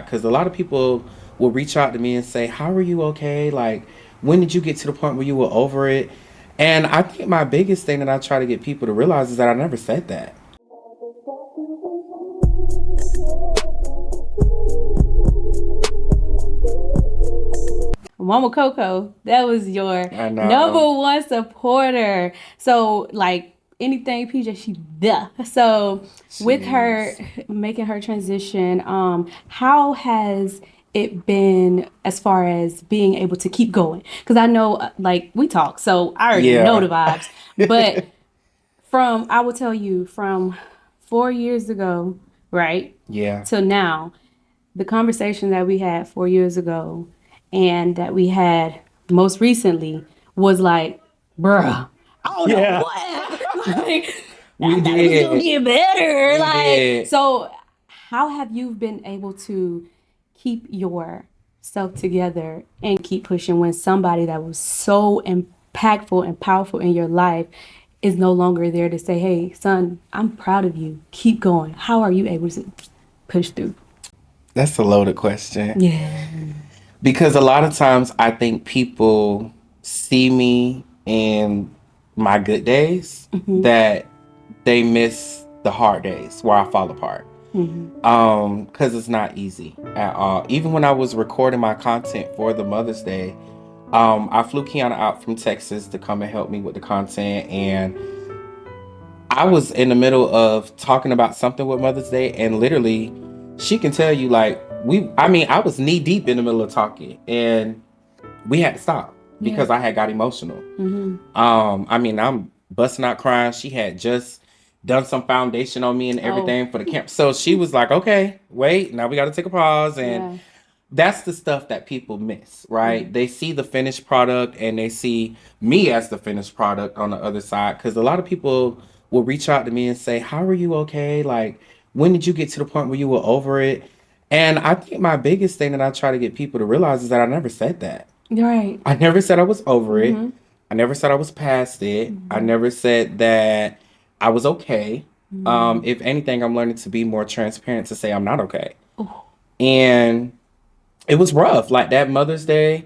Because a lot of people will reach out to me and say, "How are you okay? Like, when did you get to the point where you were over it?" And I think my biggest thing that I try to get people to realize is that I never said that. Mama Coco, that was your I number know. one supporter. So, like anything PJ, she there. So, with her Jeez. making her transition, how has it been as far as being able to keep going? Because I know, like we talk, so I already know Yeah. the vibes. But I will tell you, from 4 years ago, right, Yeah. till now, the conversation that we had 4 years ago and that we had most recently was like, bruh, I don't know Yeah. what happened. Like, I We thought it was gonna did. get better. We Like, did. so how have you been able to keep yourself together and keep pushing when somebody that was so impactful and powerful in your life is no longer there to say, hey, son, I'm proud of you. Keep going. How are you able to push through? That's a loaded question. Yeah. Because a lot of times I think people see me in my good days that they miss the hard days where I fall apart. Because it's not easy at all. Even when I was recording my content for the Mother's Day, I flew Kiana out from Texas to come and help me with the content, and I was in the middle of talking about something with Mother's Day, and literally, she can tell you like I was knee deep in the middle of talking, and we had to stop Yeah. because I had got emotional. I'm busting out crying. She had just done some foundation on me and Oh. everything for the camp, so she was like, "Okay, wait, now we got to take a pause." And Yeah. that's the stuff that people miss, right? They see the finished product and they see me as the finished product on the other side. Because a lot of people will reach out to me and say, "How are you okay? Like, when did you get to the point where you were over it?" And I think my biggest thing that I try to get people to realize is that I never said that. Right. I never said I was over it. I never said I was past it. I never said that I was okay. If anything, I'm learning to be more transparent to say I'm not okay. And it was rough. Like that Mother's Day,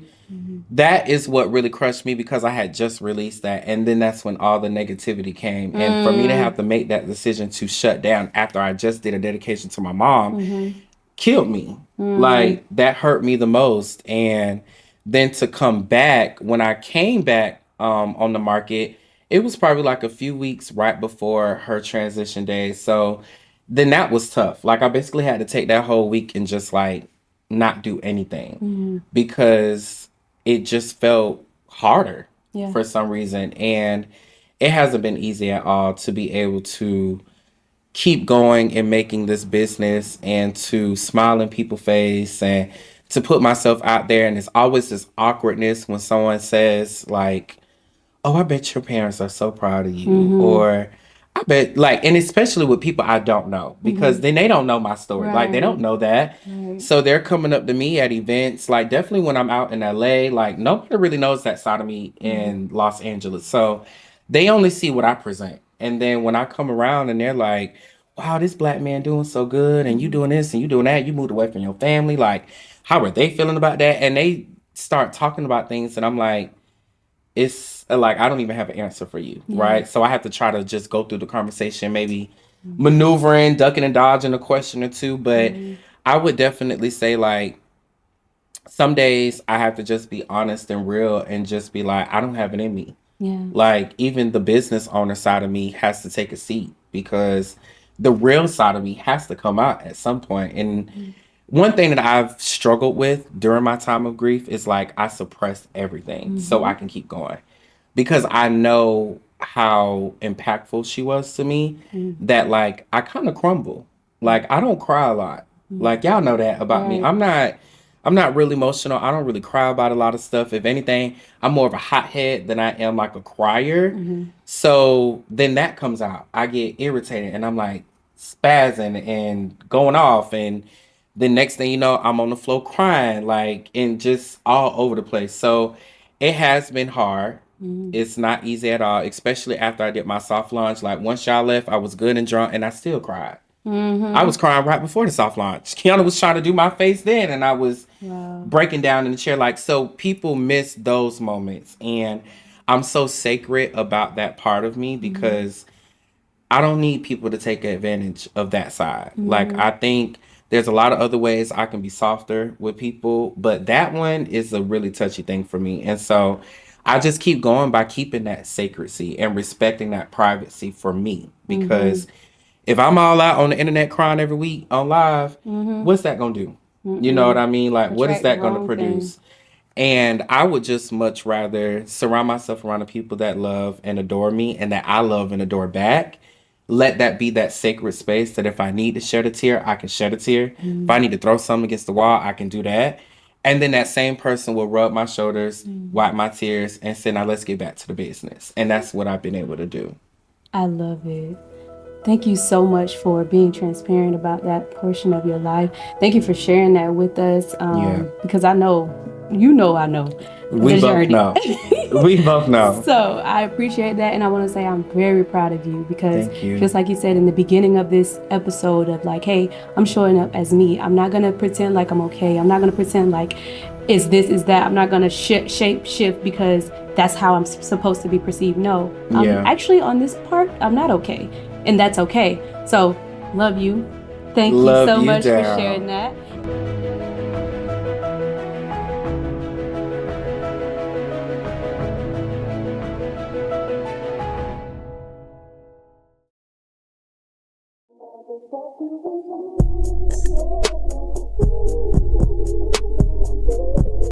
that is what really crushed me because I had just released that. And then that's when all the negativity came. And for me to have to make that decision to shut down after I just did a dedication to my mom killed me. Like that hurt me the most. And then to come back, when I came back on the market, it was probably like a few weeks right before her transition day. So then that was tough. Like I basically had to take that whole week and just like not do anything because it just felt harder Yeah. for some reason. And it hasn't been easy at all to be able to keep going and making this business and to smile in people's face and to put myself out there. And it's always this awkwardness when someone says like, "Oh, I bet your parents are so proud of you," or "I bet," like, and especially with people I don't know, because then they don't know my story. Like they don't Right. know that. Right. So they're coming up to me at events, like definitely when I'm out in LA, like nobody really knows that side of me in Los Angeles. So they only see what I present. And then when I come around and they're like, "Wow, this black man doing so good, and you doing this and you doing that, you moved away from your family, like how are they feeling about that?" And they start talking about things and I'm like, it's like I don't even have an answer for you, Yeah. right? So I have to try to just go through the conversation, maybe maneuvering, ducking and dodging a question or two. But I would definitely say like some days I have to just be honest and real and just be like, I don't have it in me. Yeah. Like even the business owner side of me has to take a seat because the real side of me has to come out at some point. And one thing that I've struggled with during my time of grief is like I suppress everything so I can keep going because I know how impactful she was to me that like I kind of crumble. Like I don't cry a lot. Like y'all know that about me. Right. I'm not really emotional. I don't really cry about a lot of stuff. If anything, I'm more of a hothead than I am like a crier. So then that comes out. I get irritated and I'm like spazzing and going off and the next thing you know, I'm on the floor crying, like, and just all over the place. So it has been hard. It's not easy at all, especially after I did my soft launch. Like, once y'all left, I was good and drunk, and I still cried. I was crying right before the soft launch. Kiana was trying to do my face then, and I was breaking down in the chair. Like, so people miss those moments. And I'm so sacred about that part of me because I don't need people to take advantage of that side. Like, I think there's a lot of other ways I can be softer with people, but that one is a really touchy thing for me. And so I just keep going by keeping that sacredcy and respecting that privacy for me. Because if I'm all out on the internet crying every week on live, what's that gonna do? You know what I mean? Like, what is Attract the that gonna wrong produce? And I would just much rather surround myself around the people that love and adore me and that I love and adore back. Let that be that sacred space that if I need to shed a tear, I can shed a tear. If I need to throw something against the wall, I can do that. And then that same person will rub my shoulders, wipe my tears, and say, now let's get back to the business. And that's what I've been able to do. I love it. Thank you so much for being transparent about that portion of your life. Thank you for sharing that with us. Because I know, I know. We both know. We both know. So I appreciate that. And I want to say I'm very proud of you because Thank you. just like you said in the beginning of this episode of like, hey, I'm showing up as me. I'm not going to pretend like I'm okay. I'm not going to pretend like is this, is that. I'm not going to shape shift because that's how I'm supposed to be perceived. No, I'm actually on this part, I'm not okay. And that's okay. So, love you. Thank you so much for sharing that.